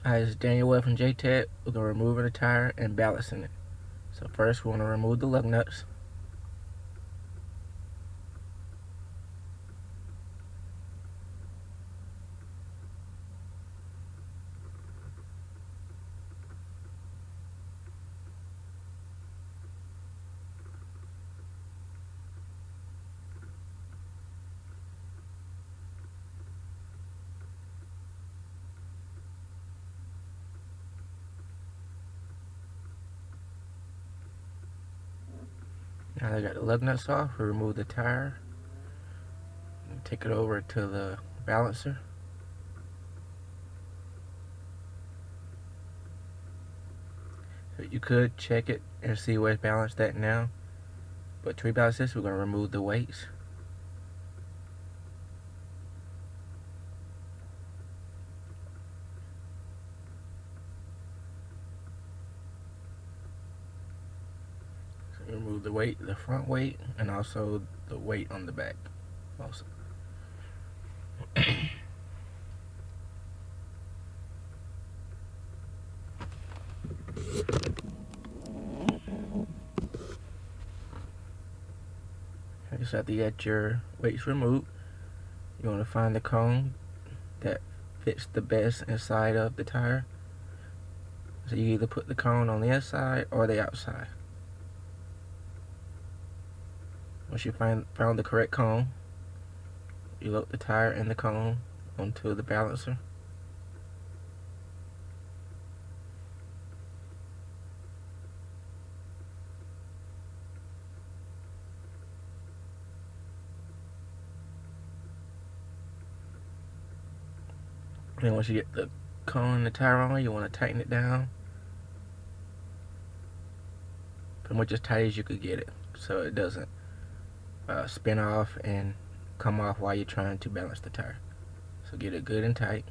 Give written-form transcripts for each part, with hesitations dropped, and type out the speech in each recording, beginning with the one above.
Hi, this is Daniel Webb from JTech. We're going to remove the tire and balancing it. So first we want to remove the lug nuts. Now that I got the lug nuts off, we remove the tire and take it over to the balancer. So you could check it and see where it's balanced at now, but to rebalance this, we're going to remove the weights. So you remove the weight, the front weight, and also the weight on the back also. So after you get your weights removed, you want to find the cone that fits the best inside of the tire. So you either put the cone on the inside or the outside. Once you found the correct cone, you load the tire and the cone onto the balancer. And once you get the cone and the tire on, you want to tighten it down pretty much as tight as you could get it, so it doesn't spin off and come off while you're trying to balance the tire. So get it good and tight.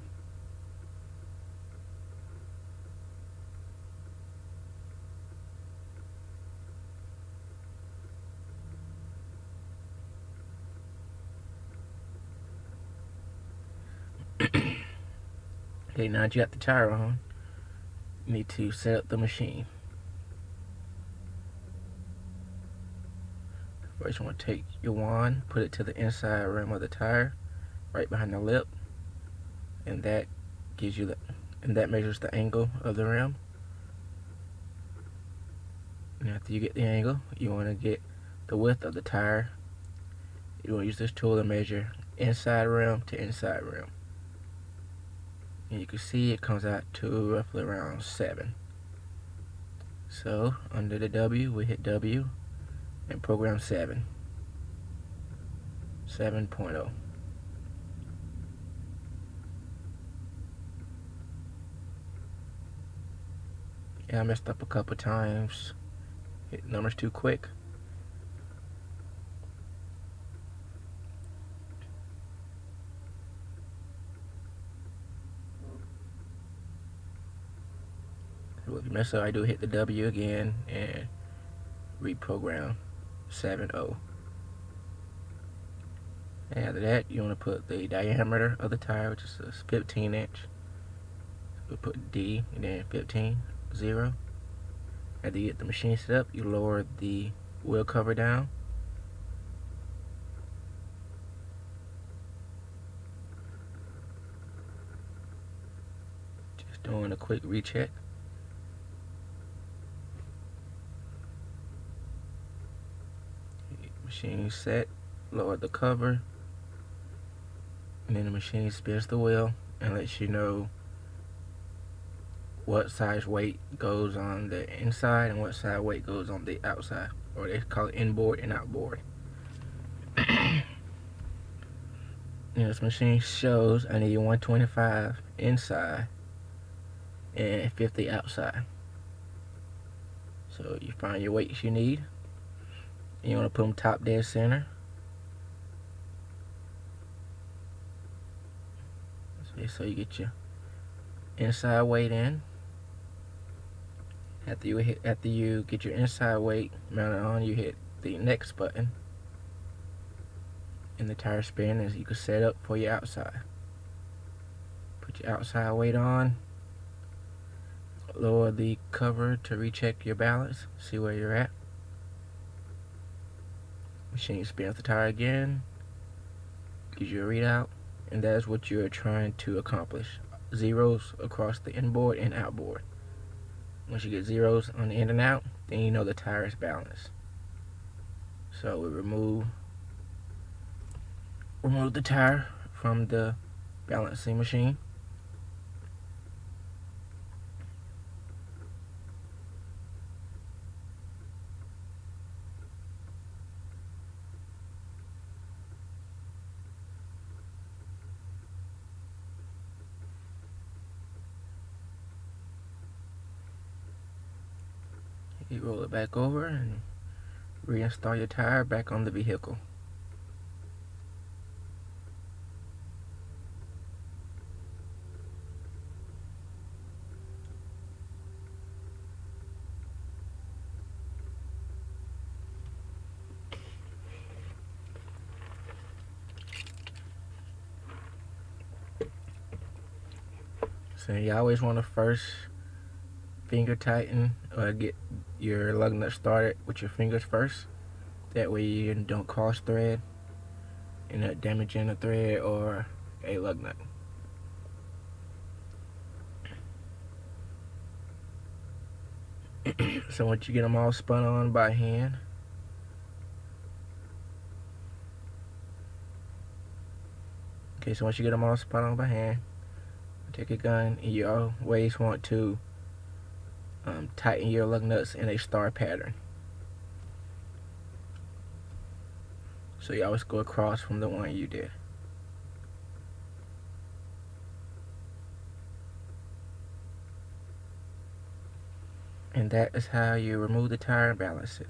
Okay, now that you got the tire on, you need to set up the machine. First, you want to take your wand, put it to the inside rim of the tire, right behind the lip, and that gives you that measures the angle of the rim. And after you get the angle, you want to get the width of the tire. You want to use this tool to measure inside rim to inside rim. And you can see it comes out to roughly around 7. So under the W, we hit W and program 7. 7.0. Yeah, I messed up a couple times. Hit numbers too quick. If you mess up, I do hit the W again and reprogram 7.0. And after that, you want to put the diameter of the tire, which is a 15 inch. We put D and then 15, 0. After you get the machine set up, you lower the wheel cover down. Just doing a quick recheck. Machine set, lower the cover, and then the machine spins the wheel and lets you know what size weight goes on the inside and what size weight goes on the outside, or they call it inboard and outboard. This machine shows I need 125 inside and 50 outside. So you find your weights you need. You want to put them top dead center. So you get your inside weight in. After you get your inside weight mounted on, you hit the next button, and the tire spin as you can set up for your outside. Put your outside weight on, lower the cover to recheck your balance, see where you're at. Machine spins the tire again, gives you a readout, and that is what you're trying to accomplish. Zeros across the inboard and outboard. Once you get zeros on the in and out, then you know the tire is balanced. So we remove the tire from the balancing machine. You roll it back over and reinstall your tire back on the vehicle. So you always want to first finger tighten or get your lug nut started with your fingers first. That way you don't cross thread and not damaging a thread or a lug nut. So once you get them all spun on by hand, so once you get them all spun on by hand, take a gun and you always want to tighten your lug nuts in a star pattern. So you always go across from the one you did. And that is how you remove the tire and balance it.